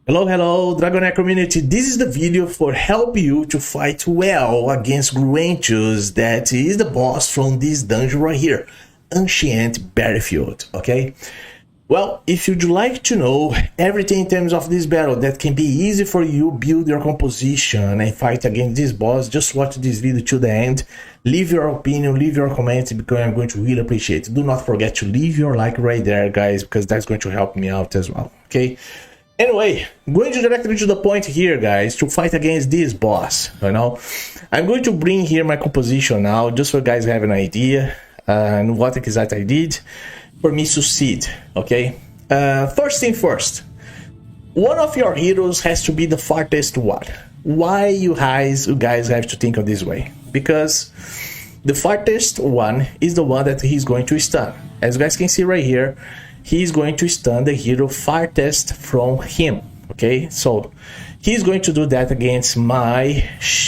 Hello Dragonheir community. This is the video for help you to fight well against Gruentius, that is the boss from this dungeon right here, Ancient Battlefield. Okay, well, if you'd like to know everything in terms of this battle that can be easy for you, build your composition and fight against this boss, just watch this video to the end. Leave your opinion, leave your comments, because I'm going to really appreciate it. Do not forget to leave your like right there, guys, because that's going to help me out as well. Okay, anyway, going directly to the point here, guys, to fight against this boss. I'm going to bring here my composition now, just so you guys have an idea and what exactly I did for me to succeed. Okay, first thing first, one of your heroes has to be the farthest one. Why you guys have to think of this way? Because the farthest one is the one that he's going to stun. As you guys can see right here, he's going to stun the hero farthest from him. Okay, so he's going to do that against my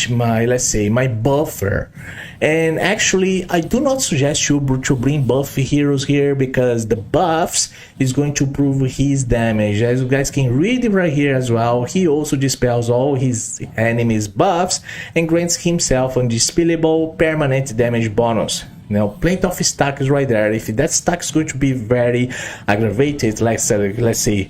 let's say my buffer. And actually, I do not suggest you to bring buff heroes here, because the buffs is going to improve his damage. As you guys can read it right here as well, he also dispels all his enemies' buffs and grants himself an undispellable permanent damage bonus. Now, plenty of stack is right there. If that stack is going to be very aggravated, let's say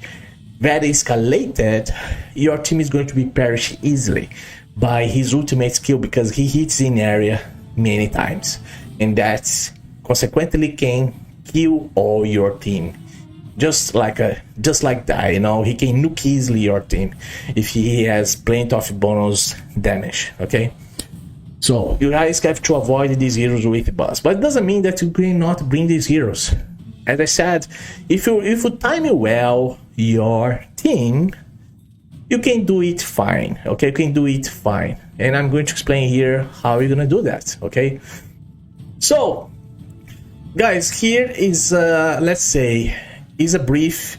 very escalated, your team is going to be perished easily by his ultimate skill, because he hits in area many times, and that's consequently can kill all your team just like that. He can nuke easily your team if he has plenty of bonus damage. Okay, so you guys have to avoid these heroes with buffs, but it doesn't mean that you cannot bring these heroes. As I said, if you time it well, your team, you can do it fine. Okay, you can do it fine, and I'm going to explain here how you're gonna do that. Okay, so guys, here is let's say is a brief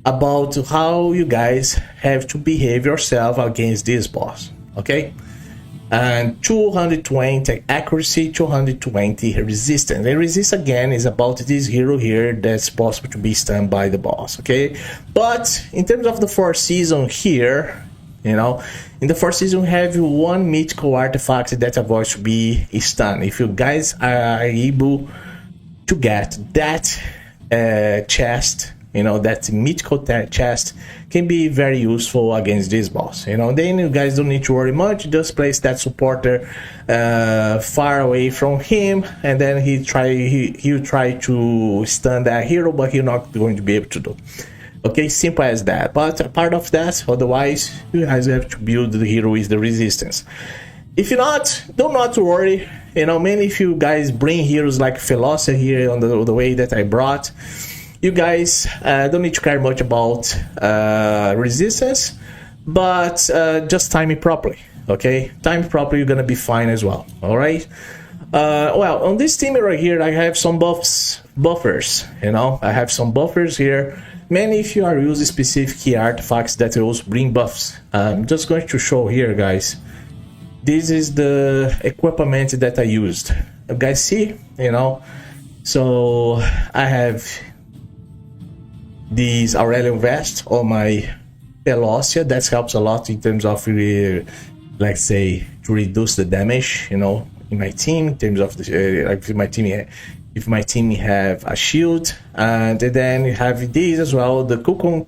about how you guys have to behave yourself against this boss. Okay, and 220 accuracy, 220 resistance. And resist again is about this hero here that's possible to be stunned by the boss. Okay, but in terms of the fourth season here, in the fourth season we have one mythical artifact that avoids to be stunned. If you guys are able to get that chest, that mythical chest can be very useful against this boss. Then you guys don't need to worry much. Just place that supporter far away from him, and then he'll try to stun that hero, but he's not going to be able to do. Okay, simple as that. But apart of that, otherwise you guys have to build the hero with the resistance. If you're not, do not worry. Mainly if you guys bring heroes like Philosopher here on the way that I brought, you guys don't need to care much about resistance, but just time it properly. Okay, time it properly, you're gonna be fine as well. All right. Well, on this team right here, I have some buffers. I have some buffers here. Mainly if you are using specific key artifacts that also bring buffs. I'm just going to show here, guys. This is the equipment that I used. You guys see, so I have this Aurelian vest on my Velocia. That helps a lot in terms of let's say to reduce the damage, in my team, in terms of the like if my team have a shield. And then you have these as well, the Kukulkant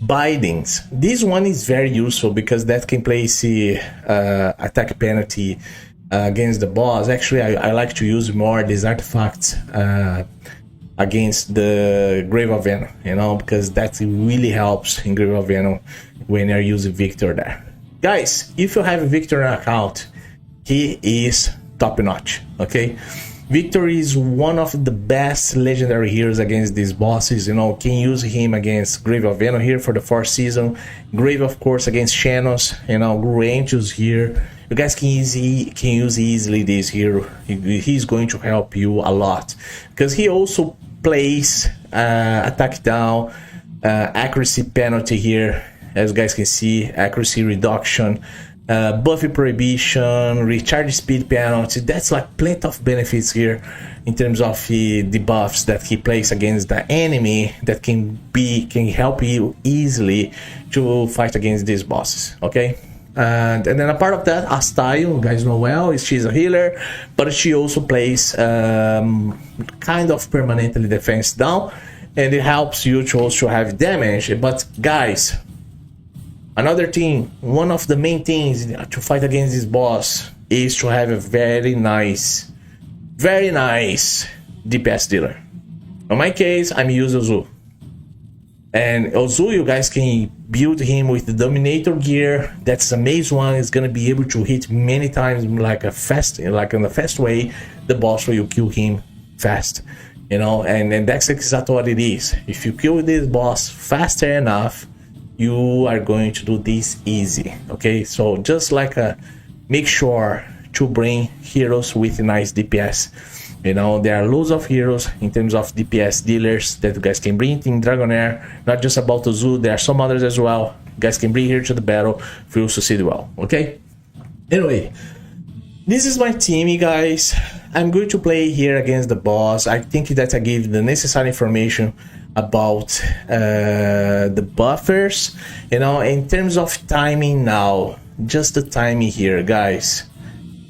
bindings. This one is very useful because that can place attack penalty against the boss. Actually, I like to use more these artifacts against the Grave of Venom, because that really helps in Grave of Venom when you're using Victor there. Guys, if you have a Victor account, he is top notch. Okay, Victor is one of the best legendary heroes against these bosses. Can use him against Grave of Venom here for the fourth season. Grave, of course, against Shanos. Gruentius here. You guys can use easily this hero. He's going to help you a lot, because he also plays attack down, accuracy penalty here. As you guys can see, accuracy reduction, buffy prohibition, recharge speed penalty. That's like plenty of benefits here in terms of the debuffs that he plays against the enemy that can help you easily to fight against these bosses. Okay, and then a part of that, Astyle, you guys know well, she's a healer, but she also plays kind of permanently defense down, and it helps you to also have damage. But guys, another thing, one of the main things to fight against this boss is to have a very nice DPS dealer. In my case, I'm using Ozu. And Ozu, you guys can build him with the Dominator gear. That's a maze one. It's gonna be able to hit many times in a fast way the boss, so you kill him fast. You know, and that's exactly what it is. If you kill this boss faster enough, you are going to do this easy. Okay, so just make sure to bring heroes with nice DPS. You know, there are loads of heroes in terms of DPS dealers that you guys can bring in Dragonheir. Not just about Ozu, there are some others as well. You guys can bring here to the battle if you succeed well. Okay, anyway, this is my team, guys. I'm going to play here against the boss. I think that I gave the necessary information about the buffers. You know, in terms of timing now, just the timing here, guys.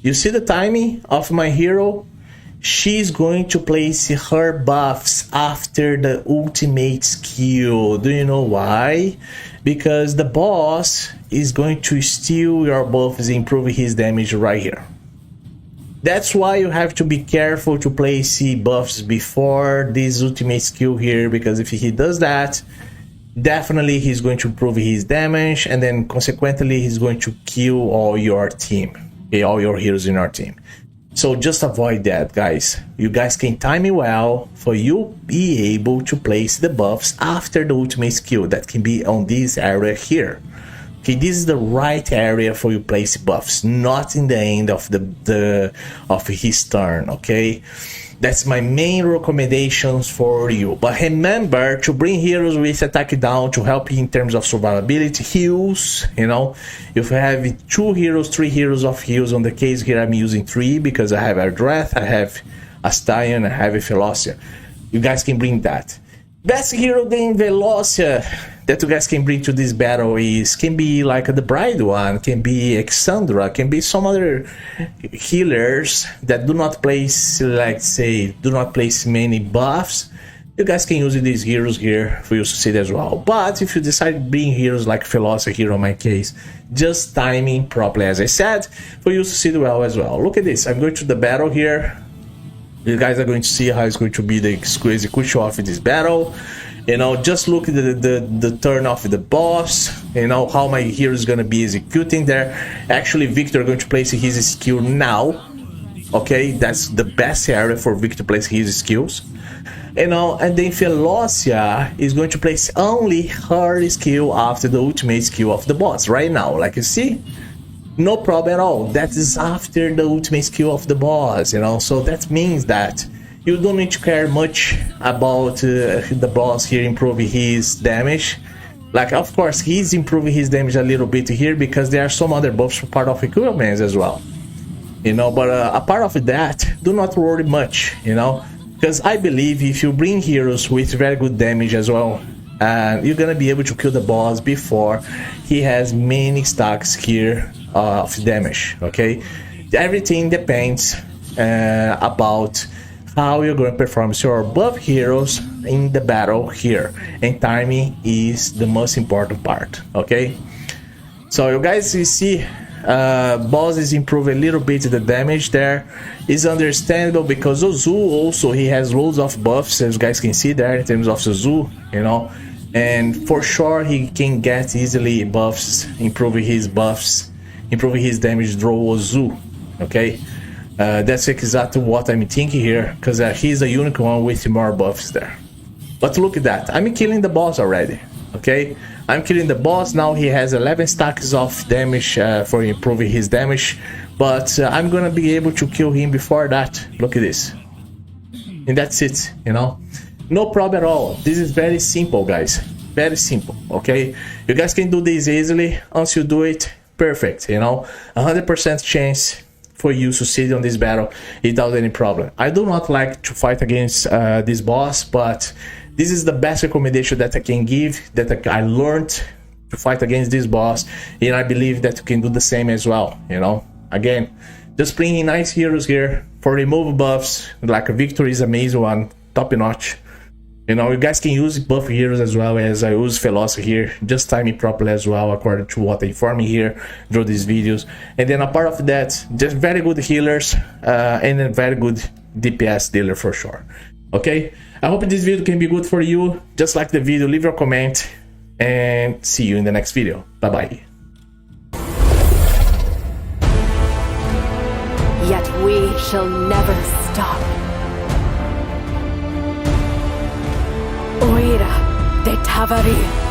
You see the timing of my hero? She's going to place her buffs after the ultimate skill. Do you know why? Because the boss is going to steal your buffs, improve his damage right here. That's why you have to be careful to place buffs before this ultimate skill here, because if he does that, definitely he's going to improve his damage, and then consequently he's going to kill all your team, okay, all your heroes in our team. So just avoid that, guys. You guys can time it well for you be able to place the buffs after the ultimate skill. That can be on this area here. Okay, this is the right area for you place buffs, not in the end of of his turn. Okay, that's my main recommendations for you. But remember to bring heroes with attack down to help you in terms of survivability, heals. You know, if you have 2 heroes, 3 heroes of heals, on the case here I'm using 3 because I have Ardreth, I have Astyle, and I have Velocia. You guys can bring that. Best hero than Velocia that you guys can bring to this battle can be like the Bride one, can be Exandra, can be some other healers that do not place, like say, do not place many buffs. You guys can use these heroes here for you to succeed as well. But if you decide to bring heroes like Velocia here in my case, just timing properly, as I said, for you to succeed well as well. Look at this, I'm going to the battle here. You guys are going to see how it's going to be the execution of this battle. You know, just look at the turn of the boss. You know, how my hero is going to be executing there. Actually, Victor is going to place his skill now. Okay, that's the best area for Victor to place his skills. You know, and then Velocia is going to place only her skill after the ultimate skill of the boss right now. Like you see, no problem at all. That is after the ultimate skill of the boss, you know. So that means that you don't need to care much about the boss here improving his damage. Like, of course, he's improving his damage a little bit here because there are some other buffs for part of equipment as well, you know. But apart of that, do not worry much, you know, because I believe if you bring heroes with very good damage as well, you're gonna be able to kill the boss before he has many stacks here of damage. Okay, everything depends about how you're going to perform your buff heroes in the battle here, and timing is the most important part. Okay, so you guys, you see boss is improving a little bit the damage there. Is understandable because Ozu also, he has loads of buffs, as you guys can see there in terms of Ozu, you know, and for sure he can get easily buffs, improving his damage through Ozu. Okay, that's exactly what I'm thinking here, because he's a unique one with more buffs there. But look at that, I'm killing the boss already. Okay, I'm killing the boss now. He has 11 stacks of damage for improving his damage, but I'm gonna be able to kill him before that. Look at this, and that's it, you know. No problem at all. This is very simple, guys, very simple. Okay, you guys can do this easily. Once you do it, perfect, you know, 100% chance for you succeed on this battle without any problem. I do not like to fight against this boss, but this is the best recommendation that I can give, that I learned to fight against this boss, and I believe that you can do the same as well, you know. Again, just playing nice heroes here for remove buffs, like a Victory is amazing one, top notch. You know, you guys can use buff heroes as well as I use Philosophy here. Just time it properly as well, according to what they inform me here through these videos. And then apart of that, just very good healers and a very good DPS dealer for sure. Okay, I hope this video can be good for you. Just like the video, leave your comment, and see you in the next video. Bye bye. Yet we shall never stop. Oira de Tavari.